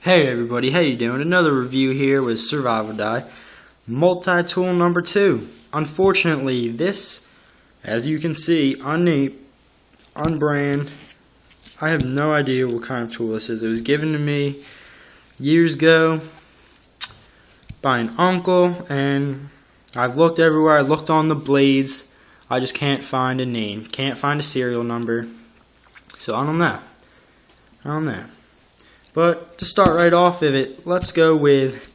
Hey everybody, how you doing? Another review here with Survival Die, multi-tool number 2. Unfortunately, this, as you can see, unnamed, unbrand, I have no idea what kind of tool this is. It was given to me years ago by an uncle, and I've looked everywhere. I looked on the blades. I just can't find a name, can't find a serial number, so I don't know. But to start right off of it, let's go with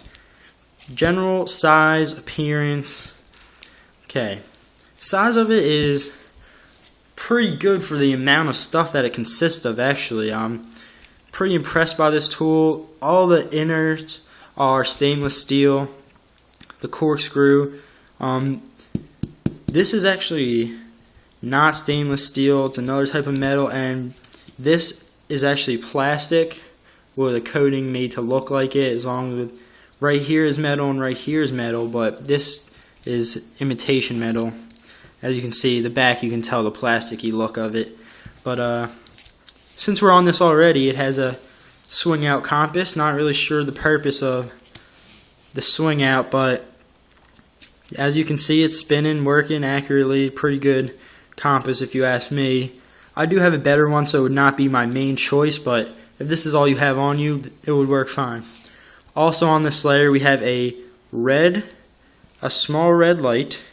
general size, appearance. Okay, size of it is pretty good for the amount of stuff that it consists of. Actually, I'm pretty impressed by this tool. All the innards are stainless steel. The corkscrew, this is actually not stainless steel. It's another type of metal, and this is actually plastic with a coating made to look like it, as long as right here is metal and right here is metal, but this is imitation metal. As you can see, the back, you can tell the plasticky look of it. But since we're on this already, it has a swing out compass. Not really sure the purpose of the swing out, but as you can see, it's spinning, working accurately. Pretty good compass if you ask me. I do have a better one, so it would not be my main choice, but if this is all you have on you, it would work fine. Also on this layer, we have a small red light.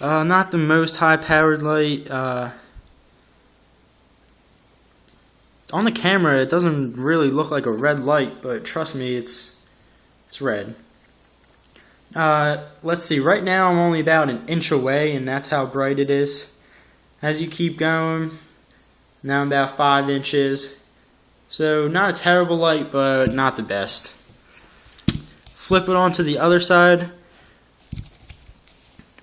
Not the most high-powered light. On the camera, it doesn't really look like a red light, but trust me, it's red. Let's see. Right now, I'm only about an inch away, and that's how bright it is. As you keep going, now I'm about 5 inches. So not a terrible light, but not the best. Flip it onto the other side.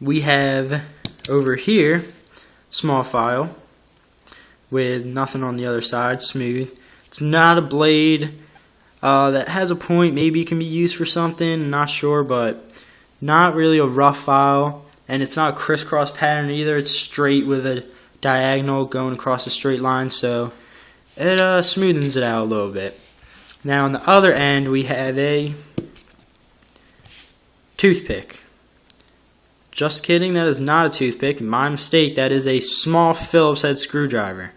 We have over here small file with nothing on the other side, smooth. It's not a blade that has a point. Maybe it can be used for something, not sure, but not really a rough file. And it's not a crisscross pattern either. It's straight with a diagonal going across a straight line, so it smoothens it out a little bit. Now on the other end, we have a toothpick. Just kidding, that is not a toothpick. My mistake, that is a small Phillips head screwdriver.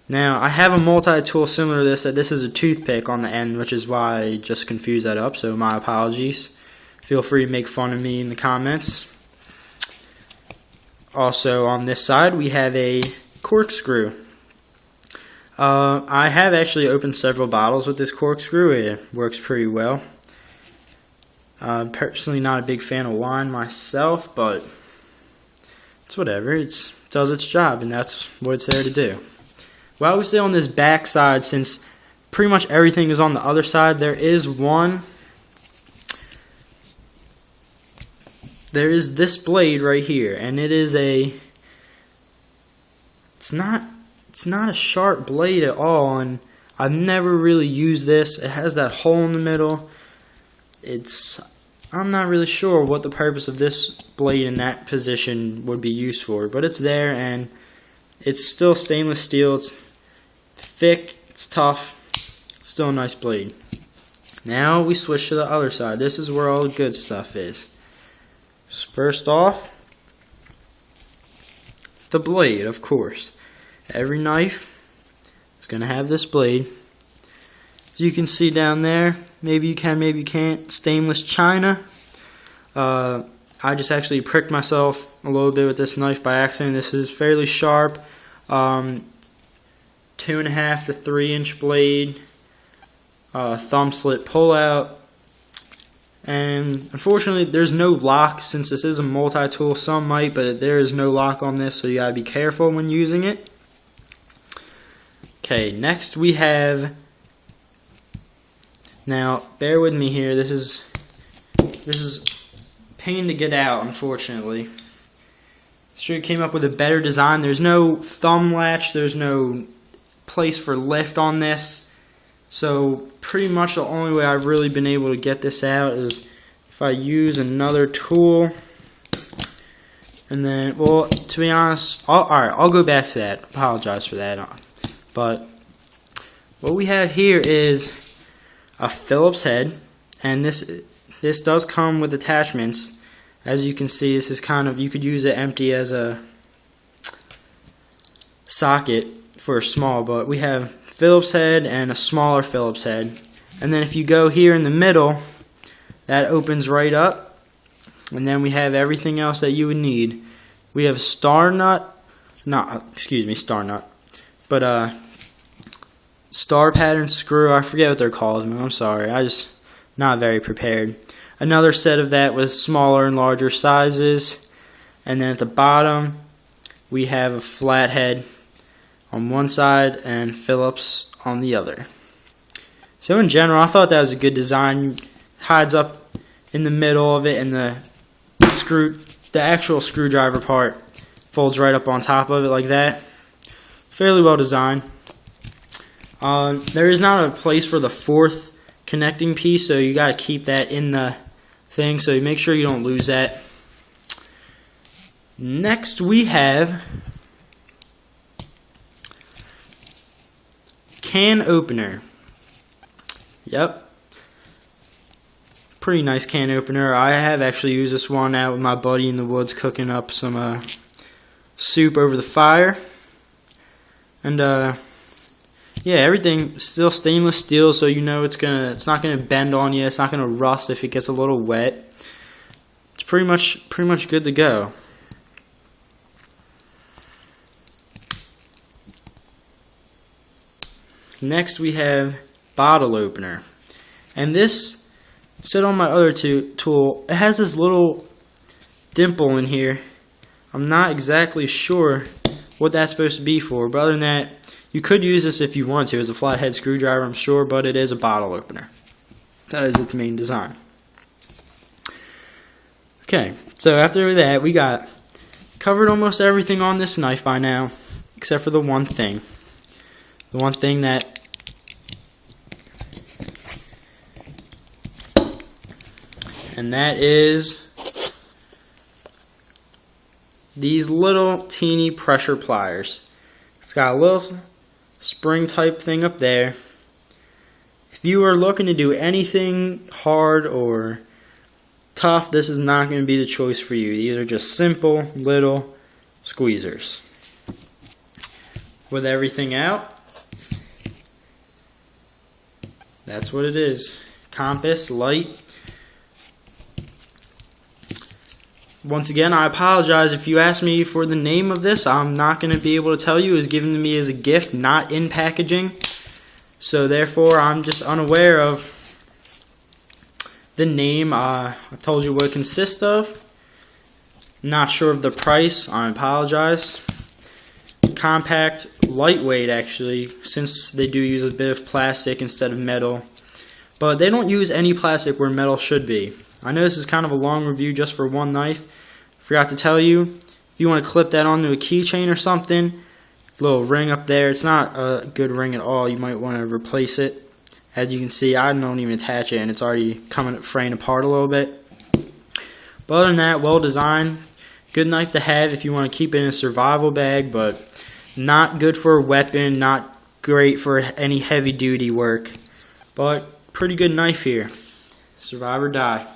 Now, I have a multi-tool similar to this, that this is a toothpick on the end, which is why I just confused that up, so my apologies. Feel free to make fun of me in the comments. Also, on this side, we have a corkscrew. I have actually opened several bottles with this corkscrew. It works pretty well. I'm personally not a big fan of wine myself, but it's whatever. It does its job, and that's what it's there to do. While we stay on this back side, since pretty much everything is on the other side, there is this blade right here, and it is it's not a sharp blade at all, and I've never really used this. It has that hole in the middle. I'm not really sure what the purpose of this blade in that position would be used for, but it's there, and it's still stainless steel. It's thick, it's tough, still a nice blade. Now we switch to the other side. This is where all the good stuff is. First off, the blade, of course. Every knife is going to have this blade. As you can see down there, maybe you can, maybe you can't, stainless china. I just actually pricked myself a little bit with this knife by accident. This is fairly sharp, 2.5 to 3 inch blade, thumb slit pull out. And unfortunately, there's no lock since this is a multi-tool. Some might, but there is no lock on this, so you gotta be careful when using it. Okay, next we have. Now, bear with me here. This is pain to get out, unfortunately. Sure, came up with a better design. There's no thumb latch. There's no place for lift on this. So pretty much the only way I've really been able to get this out is if I use another tool. And then, well, to be honest, alright, I'll go back to that. Apologize for that. But what we have here is a Phillips head, and this does come with attachments. As you can see, this is kind of, you could use it empty as a socket for a small, but we have Phillips head and a smaller Phillips head. And then if you go here in the middle, that opens right up, and then we have everything else that you would need. We have star nut, but star pattern screw, I forget what they're called, I'm sorry, I just not very prepared. Another set of that was smaller and larger sizes, and then at the bottom we have a flathead on one side and Phillips on the other. So in general, I thought that was a good design. Hides up in the middle of it, and the actual screwdriver part folds right up on top of it like that. Fairly well designed. There is not a place for the fourth connecting piece, so you got to keep that in the thing, so make sure you don't lose that. Next we have can opener. Yep, pretty nice can opener. I have actually used this one out with my buddy in the woods cooking up some soup over the fire. And yeah, everything still stainless steel, so you know it's not gonna bend on you. It's not gonna rust if it gets a little wet. It's pretty much good to go. Next we have bottle opener, and this sit on my other tool. It has this little dimple in here. I'm not exactly sure what that's supposed to be for, but other than that, you could use this if you want to as a flathead screwdriver, I'm sure, but it is a bottle opener. That is its main design. Okay, so after that, we got covered almost everything on this knife by now, except for the one thing. The one thing that is these little teeny pressure pliers. It's got a little spring type thing up there. If you are looking to do anything hard or tough, this is not going to be the choice for you. These are just simple little squeezers. With everything out, that's what it is. Compass, light. Once again, I apologize if you ask me for the name of this. I'm not going to be able to tell you. It was given to me as a gift, not in packaging. So therefore, I'm just unaware of the name. I told you what it consists of. Not sure of the price. I apologize. Compact, lightweight actually, since they do use a bit of plastic instead of metal. But they don't use any plastic where metal should be. I know this is kind of a long review just for one knife. Forgot to tell you, if you want to clip that onto a keychain or something, little ring up there, it's not a good ring at all. You might want to replace it. As you can see, I don't even attach it and it's already fraying apart a little bit. But other than that, well designed. Good knife to have if you want to keep it in a survival bag, but not good for a weapon, not great for any heavy duty work. But pretty good knife here. Survive or die.